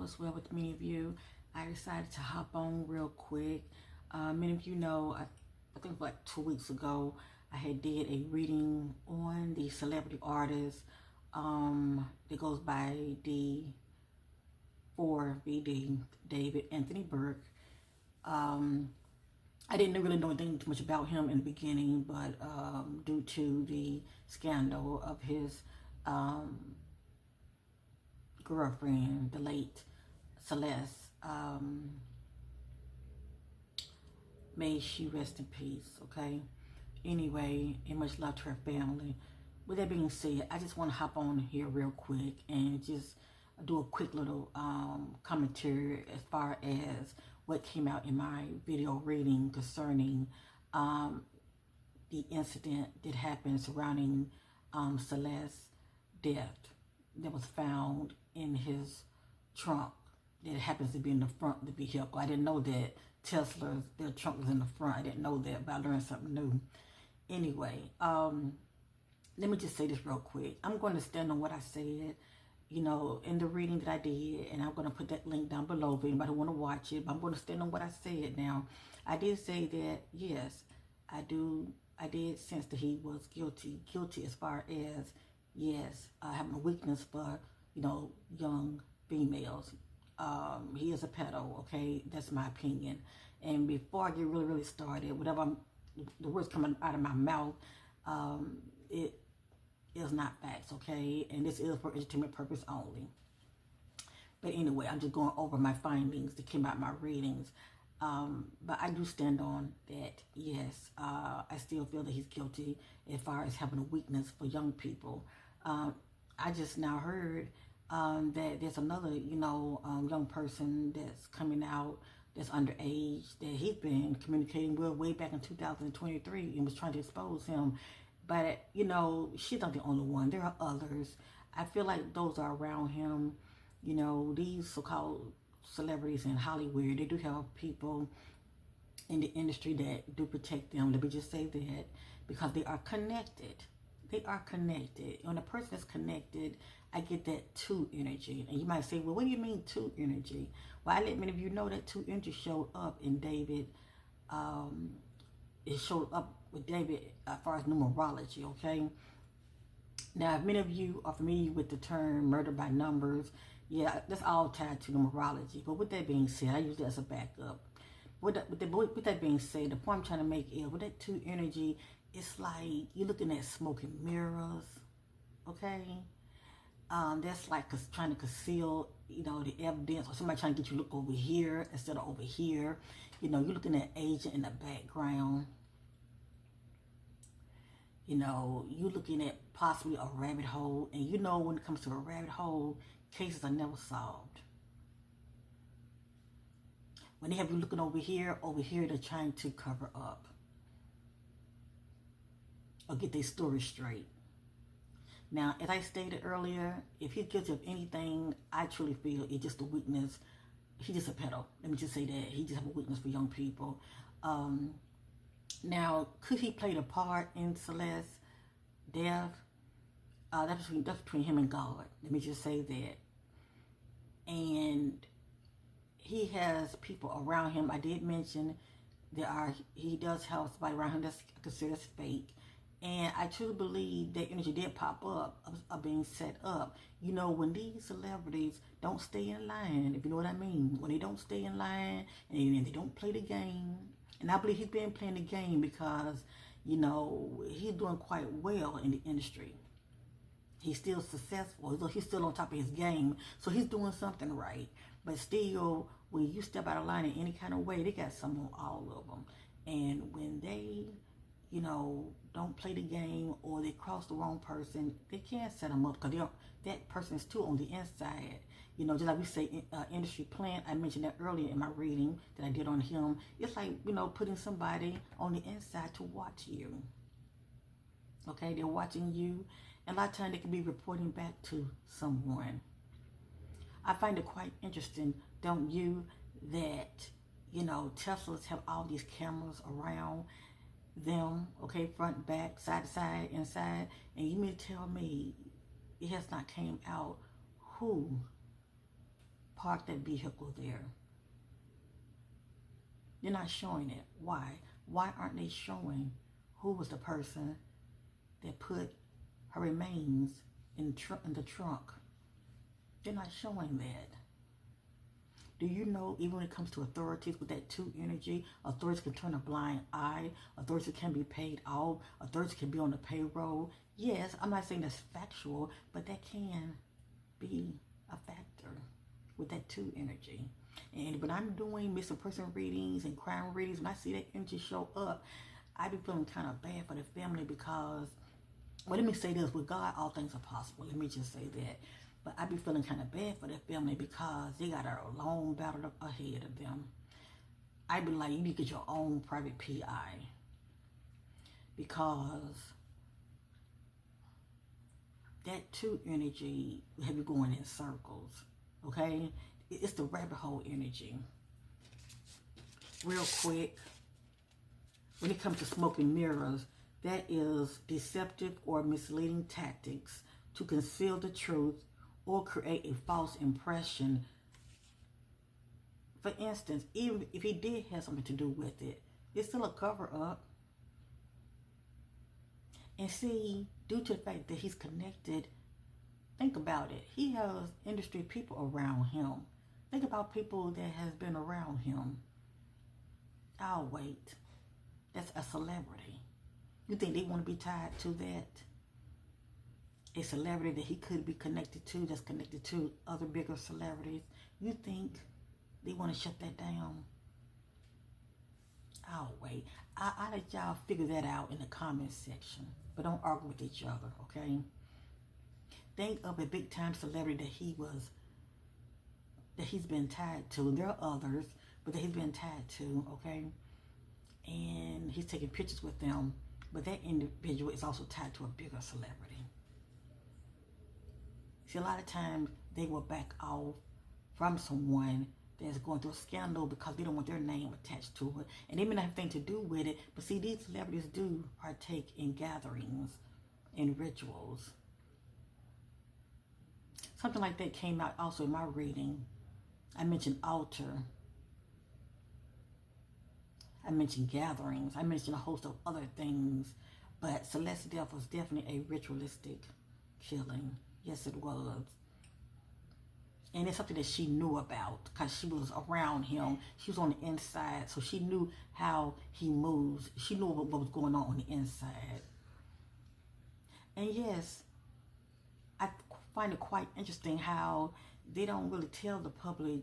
is well with many of you. I decided to hop on real quick. Many of you know, I think like 2 weeks ago, I had did a reading on the celebrity artist that goes by D4vd David Anthony Burke. I didn't really know anything too much about him in the beginning, but due to the scandal of his girlfriend, the late Celeste, may she rest in peace, okay? Anyway, and much love to her family. With that being said, I just want to hop on here real quick and just do a quick little commentary as far as what came out in my video reading concerning the incident that happened surrounding Celeste's death that was found in his trunk that happens to be in the front of the vehicle. I didn't know that their trunk was in the front. I didn't know that, but I learned something new. Anyway, let me just say this real quick. I'm going to stand on what I said, you know, in the reading that I did, and I'm going to put that link down below for anybody who want to watch it, but I'm going to stand on what I said. Now, I did say that, yes, I did sense that he was guilty as far as, yes, having a weakness for, you know, young females. He is a pedo, okay? That's my opinion. And before I get really started, the words coming out of my mouth, it is not facts, okay? And this is for entertainment purpose only. But anyway, I'm just going over my findings that came out in my readings. But I do stand on that, yes, I still feel that he's guilty as far as having a weakness for young people. I just now heard that there's another, you know, young person that's coming out that's underage that he's been communicating with way back in 2023 and was trying to expose him. But, you know, she's not the only one. There are others. I feel like those are around him. You know, these so-called celebrities in Hollywood, they do have people in the industry that do protect them. Let me just say that, because they are connected. They are connected. When a person is connected, I get that two energy. And you might say, well, what do you mean two energy? Well, I let many of you know that two energy showed up in David. It showed up with David as far as numerology, okay? Now, if many of you are familiar with the term murder by numbers, yeah, that's all tied to numerology. But with that being said, I use that as a backup. With that being said, the point I'm trying to make is, with that two energy, it's like you're looking at smoke and mirrors, okay? That's like trying to conceal, you know, the evidence, or somebody trying to get you to look over here instead of over here. You know, you're looking at agent in the background. You know, you're looking at possibly a rabbit hole, and you know when it comes to a rabbit hole, cases are never solved. When they have you looking over here, they're trying to cover up or get their story straight. Now, as I stated earlier, if he's guilty of anything, I truly feel it's just a weakness. He's just a pedo. Let me just say that. He just have a weakness for young people. Now, could he play a part in Celeste's death? That's between him and God. Let me just say that. And he has people around him. I did mention he does have somebody around him that's considered fake. And I truly believe that energy did pop up of being set up. You know, when these celebrities don't stay in line, if you know what I mean, when they don't stay in line and they don't play the game, and I believe he's been playing the game because, you know, he's doing quite well in the industry. He's still successful. He's still on top of his game. So he's doing something right. But still, when you step out of line in any kind of way, they got some on all of them. And when they, you know, don't play the game or they cross the wrong person, they can't set them up because that person is too on the inside. You know, just like we say, industry plant, I mentioned that earlier in my reading that I did on him. It's like, you know, putting somebody on the inside to watch you. Okay, they're watching you. And a lot of times they can be reporting back to someone. I find it quite interesting, don't you, that, you know, Teslas have all these cameras around them, okay, front, back, side to side, inside, and you mean to tell me it has not came out who parked that vehicle there. They're not showing it. Why? Why aren't they showing who was the person that put her remains in the trunk? They're not showing that. Do you know, even when it comes to authorities with that 2 energy, authorities can turn a blind eye, authorities can be paid off, authorities can be on the payroll. Yes, I'm not saying that's factual, but that can be a factor with that 2 energy. And when I'm doing missing person readings and crime readings, when I see that energy show up, I be feeling kind of bad for the family because, well, let me say this, with God, all things are possible. Let me just say that. But I be feeling kind of bad for the family because they got a long battle ahead of them. I be like, you need to get your own private PI. Because that 2 energy will have you going in circles. Okay? It's the rabbit hole energy. Real quick, when it comes to smoke and mirrors, that is deceptive or misleading tactics to conceal the truth or create a false impression. For instance, even if he did have something to do with it, it's still a cover-up. And see, due to the fact that he's connected, think about it. He has industry people around him. Think about people that has been around him. Oh, wait. That's a celebrity. You think they want to be tied to that? A celebrity that he could be connected to, that's connected to other bigger celebrities. You think they want to shut that down? Oh, wait. I'll let y'all figure that out in the comments section. But don't argue with each other, okay? Think of a big time celebrity that he's been tied to. There are others, but that he's been tied to, okay? And he's taking pictures with them. But that individual is also tied to a bigger celebrity. See, a lot of times they will back off from someone that's going through a scandal because they don't want their name attached to it. And they may not have anything to do with it, but see, these celebrities do partake in gatherings and rituals. Something like that came out also in my reading. I mentioned altar. I mentioned gatherings. I mentioned a host of other things. But Celeste's death was definitely a ritualistic killing. Yes, it was. And it's something that she knew about because she was around him. She was on the inside, so she knew how he moves. She knew what was going on the inside. And yes, I find it quite interesting how they don't really tell the public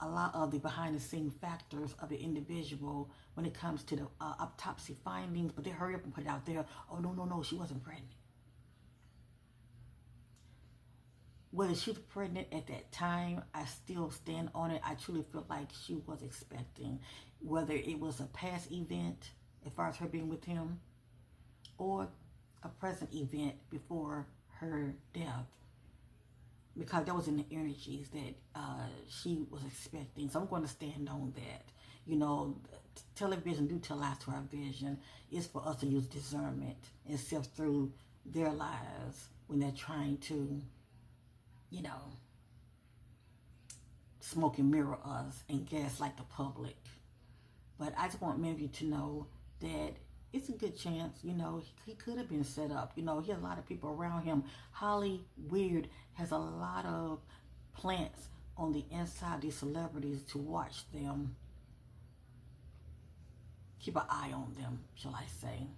a lot of the behind-the-scene factors of the individual when it comes to the autopsy findings, but they hurry up and put it out there. Oh, no, she wasn't pregnant. Whether she was pregnant at that time, I still stand on it. I truly feel like she was expecting. Whether it was a past event, as far as her being with him, or a present event before her death. Because that was in the energies that she was expecting. So I'm going to stand on that. You know, television do tell lies to our vision. It's for us to use discernment and sift through their lives when they're trying to, you know, smoke and mirror us and gaslight the public. But I just want many of you to know that it's a good chance, you know, he could have been set up. You know, he has a lot of people around him. Hollywood has a lot of plants on the inside of these celebrities to watch them. Keep an eye on them, shall I say.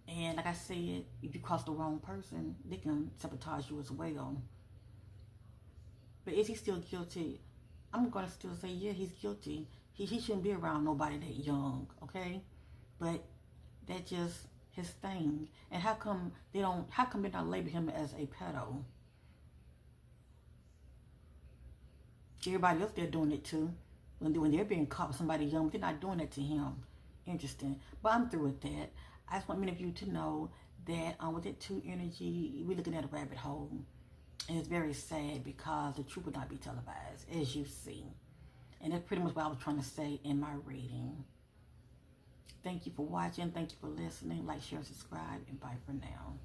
And like I said, if you cross the wrong person, they can sabotage you as well. But is he still guilty? I'm going to still say, yeah, he's guilty. He shouldn't be around nobody that young, okay? But that's just his thing. And how come they're not label him as a pedo? Everybody else, they're doing it too. When they're being caught with somebody young, they're not doing it to him. Interesting. But I'm through with that. I just want many of you to know that with that 2 energy, we're looking at a rabbit hole. And it's very sad because the truth will not be televised, as you see. And that's pretty much what I was trying to say in my reading. Thank you for watching. Thank you for listening. Like, share, subscribe, and bye for now.